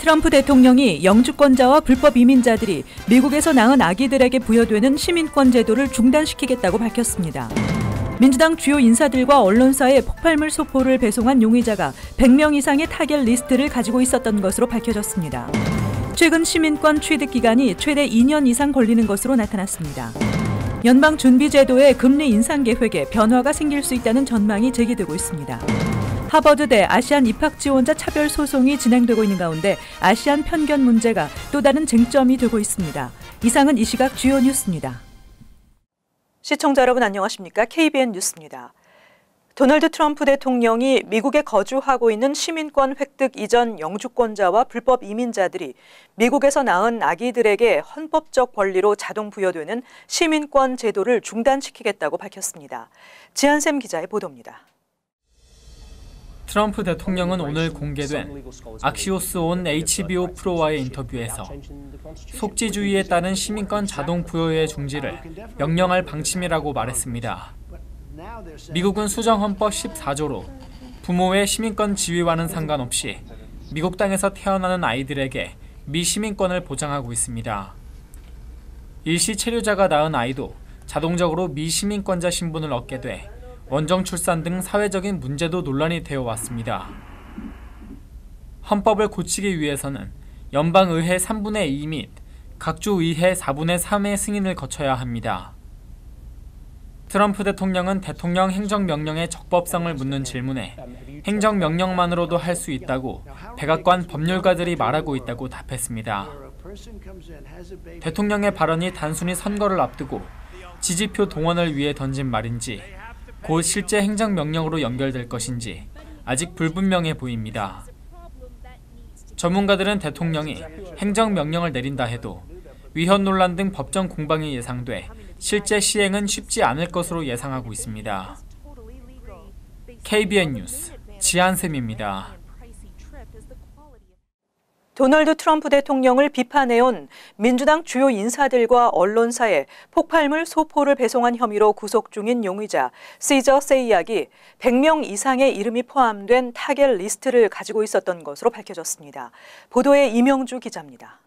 트럼프 대통령이 영주권자와 불법 이민자들이 미국에서 낳은 아기들에게 부여되는 시민권 제도를 중단시키겠다고 밝혔습니다. 민주당 주요 인사들과 언론사에 폭발물 소포를 배송한 용의자가 100명 이상의 타겟 리스트를 가지고 있었던 것으로 밝혀졌습니다. 최근 시민권 취득 기간이 최대 2년 이상 걸리는 것으로 나타났습니다. 연방준비제도의 금리 인상 계획에 변화가 생길 수 있다는 전망이 제기되고 있습니다. 하버드대 아시안 입학 지원자 차별 소송이 진행되고 있는 가운데 아시안 편견 문제가 또 다른 쟁점이 되고 있습니다. 이상은 이 시각 주요 뉴스입니다. 시청자 여러분 안녕하십니까? KBN 뉴스입니다. 도널드 트럼프 대통령이 미국에 거주하고 있는 시민권 획득 이전 영주권자와 불법 이민자들이 미국에서 낳은 아기들에게 헌법적 권리로 자동 부여되는 시민권 제도를 중단시키겠다고 밝혔습니다. 지한샘 기자의 보도입니다. 트럼프 대통령은 오늘 공개된 악시오스 온 HBO 프로와의 인터뷰에서 속지주의에 따른 시민권 자동 부여의 중지를 명령할 방침이라고 말했습니다. 미국은 수정헌법 14조로 부모의 시민권 지위와는 상관없이 미국 땅에서 태어나는 아이들에게 미시민권을 보장하고 있습니다. 일시 체류자가 낳은 아이도 자동적으로 미시민권자 신분을 얻게 돼 원정 출산 등 사회적인 문제도 논란이 되어 왔습니다. 헌법을 고치기 위해서는 연방의회 3분의 2 및 각주 의회 4분의 3의 승인을 거쳐야 합니다. 트럼프 대통령은 대통령 행정명령의 적법성을 묻는 질문에 행정명령만으로도 할 수 있다고 백악관 법률가들이 말하고 있다고 답했습니다. 대통령의 발언이 단순히 선거를 앞두고 지지표 동원을 위해 던진 말인지 곧 실제 행정명령으로 연결될 것인지 아직 불분명해 보입니다. 전문가들은 대통령이 행정명령을 내린다 해도 위헌 논란 등 법정 공방이 예상돼 실제 시행은 쉽지 않을 것으로 예상하고 있습니다. KBN 뉴스 지한샘입니다. 도널드 트럼프 대통령을 비판해온 민주당 주요 인사들과 언론사에 폭발물 소포를 배송한 혐의로 구속 중인 용의자 시저 세이약이 100명 이상의 이름이 포함된 타겟 리스트를 가지고 있었던 것으로 밝혀졌습니다. 보도에 이명주 기자입니다.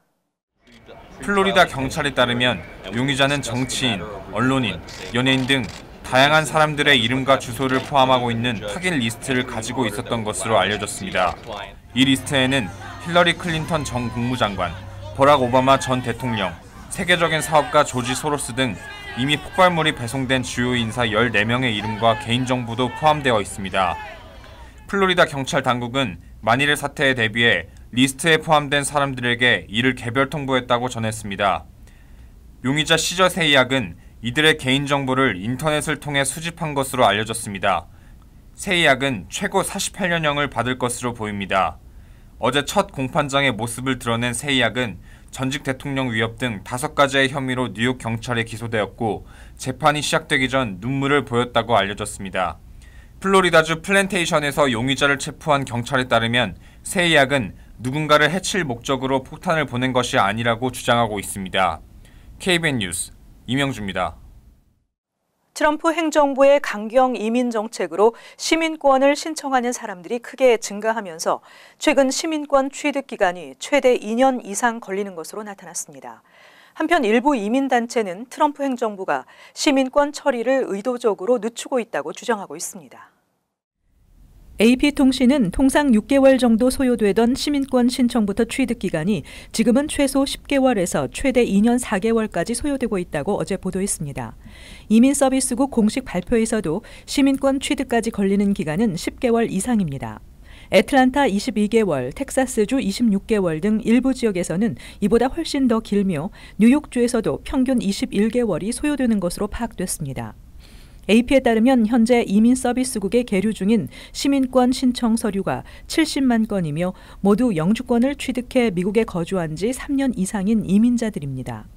플로리다 경찰에 따르면 용의자는 정치인, 언론인, 연예인 등 다양한 사람들의 이름과 주소를 포함하고 있는 타겟 리스트를 가지고 있었던 것으로 알려졌습니다. 이 리스트에는 힐러리 클린턴 전 국무장관, 버락 오바마 전 대통령, 세계적인 사업가 조지 소로스 등 이미 폭발물이 배송된 주요 인사 14명의 이름과 개인정보도 포함되어 있습니다. 플로리다 경찰 당국은 만일의 사태에 대비해 리스트에 포함된 사람들에게 이를 개별 통보했다고 전했습니다. 용의자 시저 세이약은 이들의 개인정보를 인터넷을 통해 수집한 것으로 알려졌습니다. 세이약은 최고 48년형을 받을 것으로 보입니다. 어제 첫 공판장의 모습을 드러낸 세이약은 전직 대통령 위협 등 5가지의 혐의로 뉴욕 경찰에 기소되었고 재판이 시작되기 전 눈물을 보였다고 알려졌습니다. 플로리다주 플랜테이션에서 용의자를 체포한 경찰에 따르면 세이약은 누군가를 해칠 목적으로 폭탄을 보낸 것이 아니라고 주장하고 있습니다. KBN 뉴스 이명주입니다. 트럼프 행정부의 강경 이민 정책으로 시민권을 신청하는 사람들이 크게 증가하면서 최근 시민권 취득 기간이 최대 2년 이상 걸리는 것으로 나타났습니다. 한편 일부 이민단체는 트럼프 행정부가 시민권 처리를 의도적으로 늦추고 있다고 주장하고 있습니다. AP통신은 통상 6개월 정도 소요되던 시민권 신청부터 취득 기간이 지금은 최소 10개월에서 최대 2년 4개월까지 소요되고 있다고 어제 보도했습니다. 이민서비스국 공식 발표에서도 시민권 취득까지 걸리는 기간은 10개월 이상입니다. 애틀란타 22개월, 텍사스주 26개월 등 일부 지역에서는 이보다 훨씬 더 길며 뉴욕주에서도 평균 21개월이 소요되는 것으로 파악됐습니다. AP에 따르면 현재 이민서비스국에 계류 중인 시민권 신청 서류가 70만 건이며 모두 영주권을 취득해 미국에 거주한 지 3년 이상인 이민자들입니다.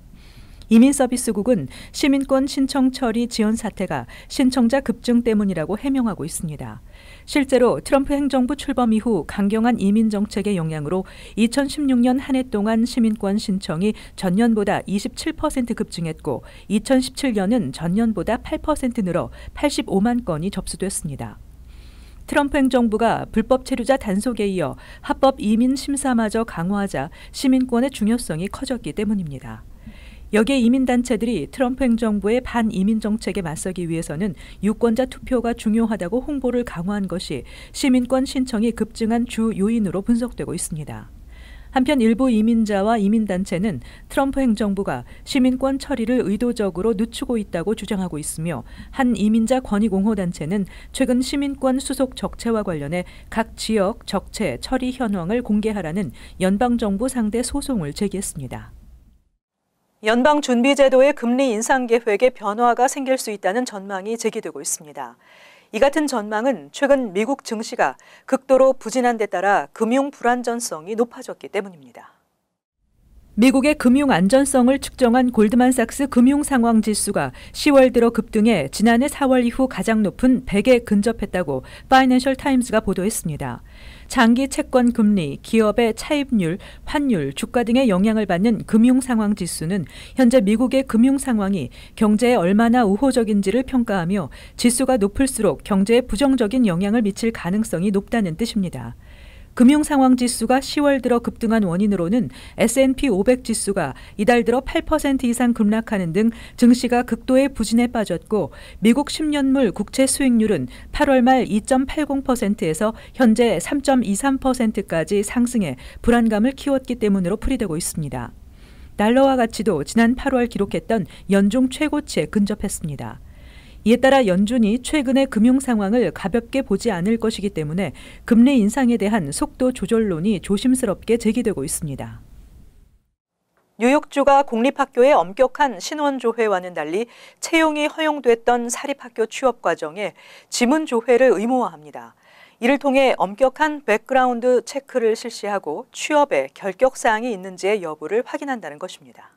이민서비스국은 시민권 신청 처리 지연 사태가 신청자 급증 때문이라고 해명하고 있습니다. 실제로 트럼프 행정부 출범 이후 강경한 이민 정책의 영향으로 2016년 한 해 동안 시민권 신청이 전년보다 27% 급증했고 2017년은 전년보다 8% 늘어 85만 건이 접수됐습니다. 트럼프 행정부가 불법 체류자 단속에 이어 합법 이민 심사마저 강화하자 시민권의 중요성이 커졌기 때문입니다. 여기에 이민단체들이 트럼프 행정부의 반이민 정책에 맞서기 위해서는 유권자 투표가 중요하다고 홍보를 강화한 것이 시민권 신청이 급증한 주 요인으로 분석되고 있습니다. 한편 일부 이민자와 이민단체는 트럼프 행정부가 시민권 처리를 의도적으로 늦추고 있다고 주장하고 있으며 한 이민자 권익옹호단체는 최근 시민권 수속 적체와 관련해 각 지역 적체 처리 현황을 공개하라는 연방정부 상대 소송을 제기했습니다. 연방준비제도의 금리 인상 계획에 변화가 생길 수 있다는 전망이 제기되고 있습니다. 이 같은 전망은 최근 미국 증시가 극도로 부진한 데 따라 금융 불안전성이 높아졌기 때문입니다. 미국의 금융 안전성을 측정한 골드만삭스 금융상황지수가 10월 들어 급등해 지난해 4월 이후 가장 높은 100에 근접했다고 파이낸셜 타임스가 보도했습니다. 장기 채권 금리, 기업의 차입률, 환율, 주가 등의 영향을 받는 금융상황지수는 현재 미국의 금융 상황이 경제에 얼마나 우호적인지를 평가하며 지수가 높을수록 경제에 부정적인 영향을 미칠 가능성이 높다는 뜻입니다. 금융상황지수가 10월 들어 급등한 원인으로는 S&P 500 지수가 이달 들어 8% 이상 급락하는 등 증시가 극도의 부진에 빠졌고 미국 10년물 국채 수익률은 8월 말 2.80%에서 현재 3.23%까지 상승해 불안감을 키웠기 때문으로 풀이되고 있습니다. 달러화 가치도 지난 8월 기록했던 연중 최고치에 근접했습니다. 이에 따라 연준이 최근의 금융 상황을 가볍게 보지 않을 것이기 때문에 금리 인상에 대한 속도 조절론이 조심스럽게 제기되고 있습니다. 뉴욕주가 공립학교의 엄격한 신원조회와는 달리 채용이 허용됐던 사립학교 취업 과정에 지문조회를 의무화합니다. 이를 통해 엄격한 백그라운드 체크를 실시하고 취업에 결격사항이 있는지의 여부를 확인한다는 것입니다.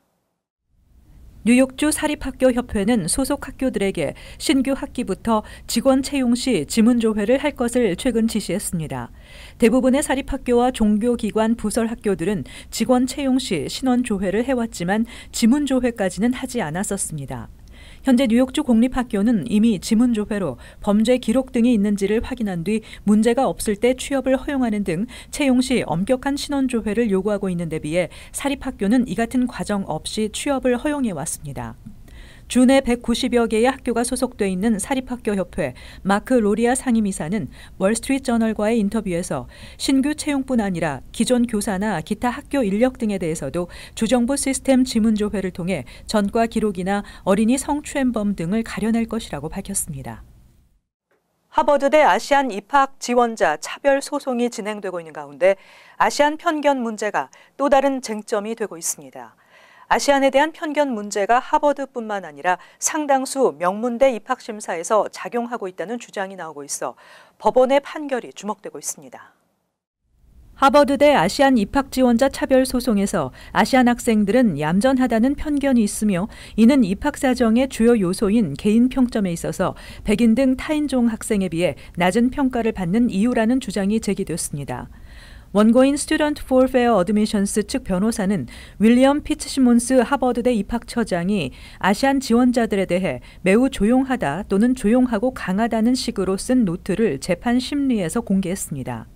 뉴욕주 사립학교협회는 소속 학교들에게 신규 학기부터 직원 채용 시 지문조회를 할 것을 최근 지시했습니다. 대부분의 사립학교와 종교기관 부설 학교들은 직원 채용 시 신원조회를 해왔지만 지문조회까지는 하지 않았었습니다. 현재 뉴욕주 공립학교는 이미 지문조회로 범죄 기록 등이 있는지를 확인한 뒤 문제가 없을 때 취업을 허용하는 등 채용 시 엄격한 신원조회를 요구하고 있는 데 비해 사립학교는 이 같은 과정 없이 취업을 허용해 왔습니다. 주내 190여 개의 학교가 소속돼 있는 사립학교협회 마크 로리아 상임이사는 월스트리트저널과의 인터뷰에서 신규 채용뿐 아니라 기존 교사나 기타 학교 인력 등에 대해서도 주정부 시스템 지문조회를 통해 전과 기록이나 어린이 성추행범 등을 가려낼 것이라고 밝혔습니다. 하버드대 아시안 입학 지원자 차별 소송이 진행되고 있는 가운데 아시안 편견 문제가 또 다른 쟁점이 되고 있습니다. 아시안에 대한 편견 문제가 하버드뿐만 아니라 상당수 명문대 입학심사에서 작용하고 있다는 주장이 나오고 있어 법원의 판결이 주목되고 있습니다. 하버드대 아시안 입학 지원자 차별 소송에서 아시안 학생들은 얌전하다는 편견이 있으며 이는 입학 사정의 주요 요소인 개인 평점에 있어서 백인 등 타인종 학생에 비해 낮은 평가를 받는 이유라는 주장이 제기됐습니다. 원고인 Student for Fair Admissions 측 변호사는 윌리엄 피츠시몬스 하버드대 입학처장이 아시안 지원자들에 대해 매우 조용하다 또는 조용하고 강하다는 식으로 쓴 노트를 재판 심리에서 공개했습니다.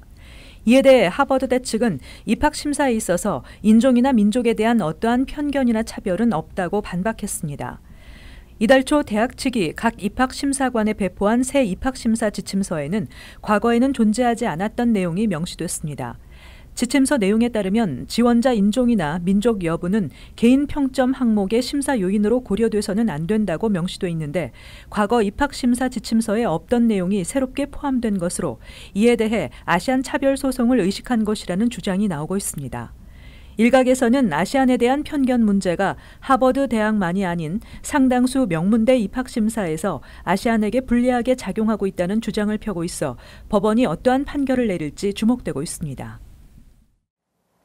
이에 대해 하버드대 측은 입학 심사에 있어서 인종이나 민족에 대한 어떠한 편견이나 차별은 없다고 반박했습니다. 이달 초 대학 측이 각 입학심사관에 배포한 새 입학심사 지침서에는 과거에는 존재하지 않았던 내용이 명시됐습니다. 지침서 내용에 따르면 지원자 인종이나 민족 여부는 개인 평점 항목의 심사 요인으로 고려돼서는 안 된다고 명시돼 있는데 과거 입학심사 지침서에 없던 내용이 새롭게 포함된 것으로 이에 대해 아시안 차별 소송을 의식한 것이라는 주장이 나오고 있습니다. 일각에서는 아시안에 대한 편견 문제가 하버드 대학만이 아닌 상당수 명문대 입학심사에서 아시안에게 불리하게 작용하고 있다는 주장을 펴고 있어 법원이 어떠한 판결을 내릴지 주목되고 있습니다.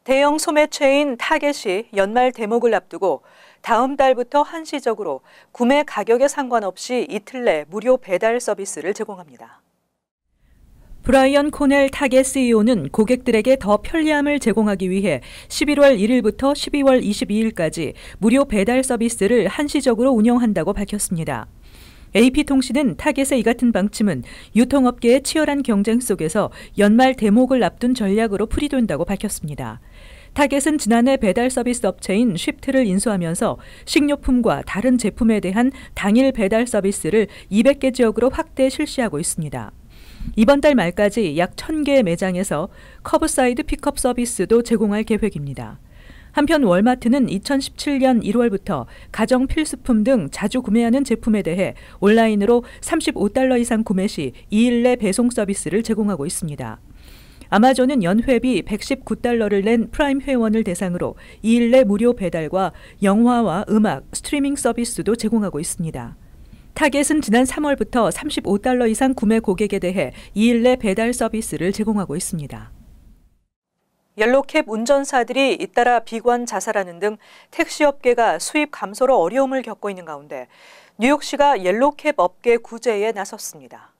대형 소매체인 타겟이 연말 대목을 앞두고 다음 달부터 한시적으로 구매 가격에 상관없이 이틀 내 무료 배달 서비스를 제공합니다. 브라이언 코넬 타겟 CEO는 고객들에게 더 편리함을 제공하기 위해 11월 1일부터 12월 22일까지 무료 배달 서비스를 한시적으로 운영한다고 밝혔습니다. AP통신은 타겟의 이 같은 방침은 유통업계의 치열한 경쟁 속에서 연말 대목을 앞둔 전략으로 풀이된다고 밝혔습니다. 타겟은 지난해 배달 서비스 업체인 쉬프트를 인수하면서 식료품과 다른 제품에 대한 당일 배달 서비스를 200개 지역으로 확대 실시하고 있습니다. 이번 달 말까지 약 1,000개의 매장에서 커브사이드 픽업 서비스도 제공할 계획입니다. 한편 월마트는 2017년 1월부터 가정 필수품 등 자주 구매하는 제품에 대해 온라인으로 $35 이상 구매 시 2일 내 배송 서비스를 제공하고 있습니다. 아마존은 연회비 $119를 낸 프라임 회원을 대상으로 2일 내 무료 배달과 영화와 음악, 스트리밍 서비스도 제공하고 있습니다. 타겟은 지난 3월부터 $35 이상 구매 고객에 대해 2일 내 배달 서비스를 제공하고 있습니다. 옐로캡 운전사들이 잇따라 비관 자살하는 등 택시업계가 수입 감소로 어려움을 겪고 있는 가운데 뉴욕시가 옐로캡 업계 구제에 나섰습니다.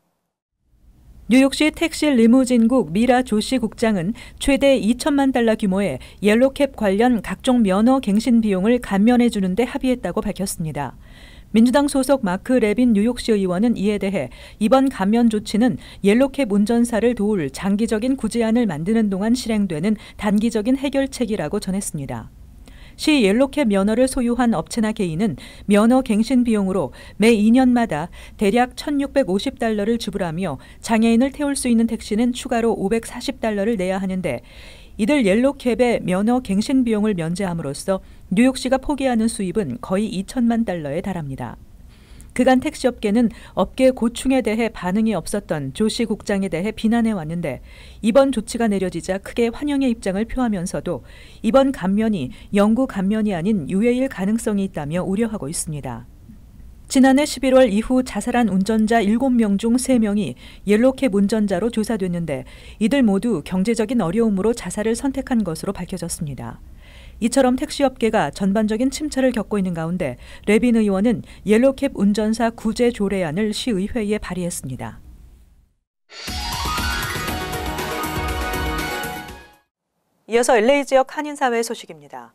뉴욕시 택시 리무진국 미라 조시 국장은 최대 $2,000만 규모의 옐로캡 관련 각종 면허 갱신 비용을 감면해 주는 데 합의했다고 밝혔습니다. 민주당 소속 마크 레빈 뉴욕시 의원은 이에 대해 이번 감면 조치는 옐로캡 운전사를 도울 장기적인 구제안을 만드는 동안 실행되는 단기적인 해결책이라고 전했습니다. 시 옐로캡 면허를 소유한 업체나 개인은 면허 갱신 비용으로 매 2년마다 대략 $1,650를 지불하며 장애인을 태울 수 있는 택시는 추가로 $540를 내야 하는데 이들 옐로캡의 면허 갱신 비용을 면제함으로써 뉴욕시가 포기하는 수입은 거의 $2,000만 달합니다. 그간 택시업계는 업계 고충에 대해 반응이 없었던 조시 국장에 대해 비난해 왔는데 이번 조치가 내려지자 크게 환영의 입장을 표하면서도 이번 감면이 영구 감면이 아닌 유예일 가능성이 있다며 우려하고 있습니다. 지난해 11월 이후 자살한 운전자 7명 중 3명이 옐로캡 운전자로 조사됐는데 이들 모두 경제적인 어려움으로 자살을 선택한 것으로 밝혀졌습니다. 이처럼 택시업계가 전반적인 침체를 겪고 있는 가운데 레빈 의원은 옐로캡 운전사 구제 조례안을 시의회에 발의했습니다. 이어서 LA 지역 한인사회 소식입니다.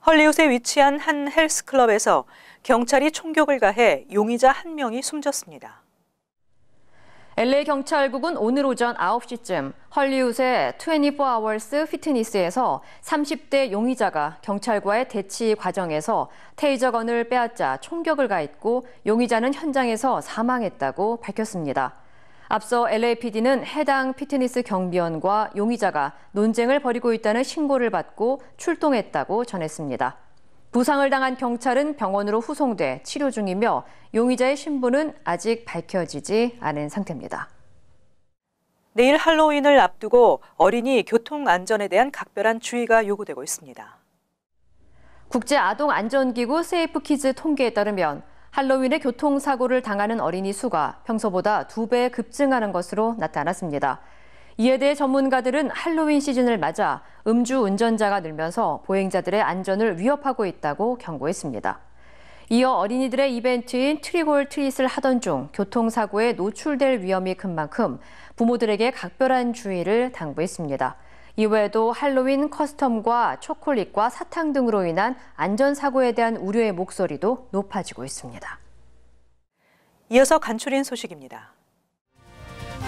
헐리우드에 위치한 한 헬스클럽에서 경찰이 총격을 가해 용의자 1명이 숨졌습니다. LA 경찰국은 오늘 오전 9시쯤 헐리우드의 24hours 피트니스에서 30대 용의자가 경찰과의 대치 과정에서 테이저건을 빼앗자 총격을 가했고 용의자는 현장에서 사망했다고 밝혔습니다. 앞서 LAPD는 해당 피트니스 경비원과 용의자가 논쟁을 벌이고 있다는 신고를 받고 출동했다고 전했습니다. 부상을 당한 경찰은 병원으로 후송돼 치료 중이며 용의자의 신분은 아직 밝혀지지 않은 상태입니다. 내일 할로윈을 앞두고 어린이 교통 안전에 대한 각별한 주의가 요구되고 있습니다. 국제아동안전기구 세이프키즈 통계에 따르면 할로윈에 교통사고를 당하는 어린이 수가 평소보다 2배 급증하는 것으로 나타났습니다. 이에 대해 전문가들은 할로윈 시즌을 맞아 음주 운전자가 늘면서 보행자들의 안전을 위협하고 있다고 경고했습니다. 이어 어린이들의 이벤트인 트릭 올 트릿을 하던 중 교통사고에 노출될 위험이 큰 만큼 부모들에게 각별한 주의를 당부했습니다. 이외에도 할로윈 커스텀과 초콜릿과 사탕 등으로 인한 안전사고에 대한 우려의 목소리도 높아지고 있습니다. 이어서 간추린 소식입니다.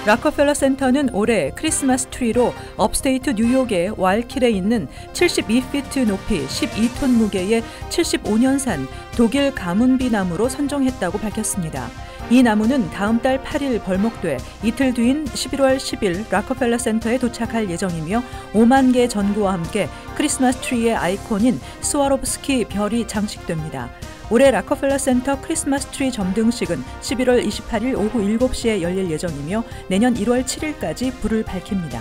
락커펠러 센터는 올해 크리스마스 트리로 업스테이트 뉴욕의 와일킬에 있는 72피트 높이 12톤 무게의 75년산 독일 가문비 나무로 선정했다고 밝혔습니다. 이 나무는 다음 달 8일 벌목돼 이틀 뒤인 11월 10일 락커펠러 센터에 도착할 예정이며 5만 개 전구와 함께 크리스마스 트리의 아이콘인 스와로브스키 별이 장식됩니다. 올해 락커펠러 센터 크리스마스 트리 점등식은 11월 28일 오후 7시에 열릴 예정이며 내년 1월 7일까지 불을 밝힙니다.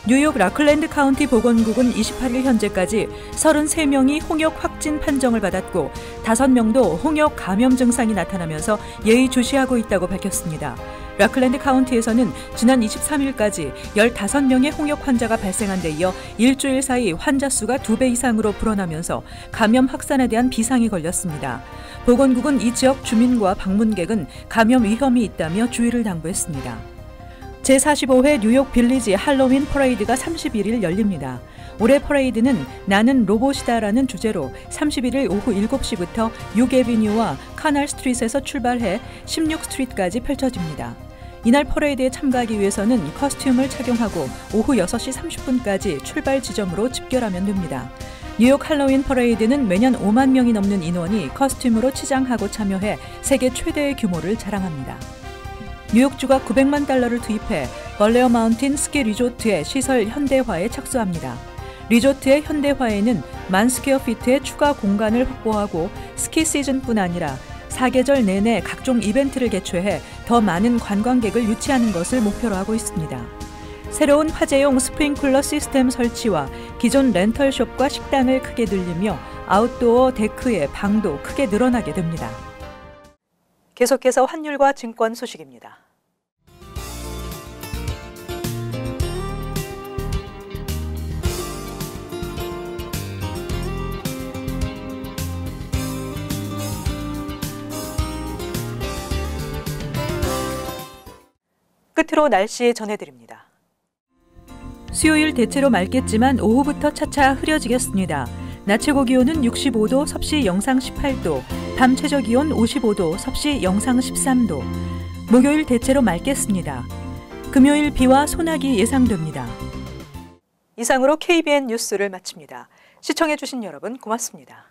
뉴욕 라클랜드 카운티 보건국은 28일 현재까지 33명이 홍역 확진 판정을 받았고 5명도 홍역 감염 증상이 나타나면서 예의주시하고 있다고 밝혔습니다. 라클랜드 카운티에서는 지난 23일까지 15명의 홍역 환자가 발생한 데 이어 일주일 사이 환자 수가 2배 이상으로 불어나면서 감염 확산에 대한 비상이 걸렸습니다. 보건국은 이 지역 주민과 방문객은 감염 위험이 있다며 주의를 당부했습니다. 제45회 뉴욕 빌리지 할로윈 퍼레이드가 31일 열립니다. 올해 퍼레이드는 나는 로봇이다라는 주제로 31일 오후 7시부터 6에비뉴와 카날 스트릿에서 출발해 16스트리트까지 펼쳐집니다. 이날 퍼레이드에 참가하기 위해서는 커스튬을 착용하고 오후 6시 30분까지 출발 지점으로 집결하면 됩니다. 뉴욕 할로윈 퍼레이드는 매년 5만 명이 넘는 인원이 커스튬으로 치장하고 참여해 세계 최대의 규모를 자랑합니다. 뉴욕주가 $900만 투입해 벌레어 마운틴 스키 리조트의 시설 현대화에 착수합니다. 리조트의 현대화에는 10,000 스퀘어피트의 추가 공간을 확보하고 스키 시즌뿐 아니라 사계절 내내 각종 이벤트를 개최해 더 많은 관광객을 유치하는 것을 목표로 하고 있습니다. 새로운 화재용 스프링클러 시스템 설치와 기존 렌털숍과 식당을 크게 늘리며 아웃도어 데크의 방도 크게 늘어나게 됩니다. 계속해서 환율과 증권 소식입니다. 끝으로 날씨 전해드립니다. 수요일 대체로 맑겠지만 오후부터 차차 흐려지겠습니다. 낮 최고 기온은 65도, 섭씨 영상 18도, 밤 최저 기온 55도, 섭씨 영상 13도. 목요일 대체로 맑겠습니다. 금요일 비와 소나기 예상됩니다. 이상으로 KBN 뉴스를 마칩니다. 시청해주신 여러분 고맙습니다.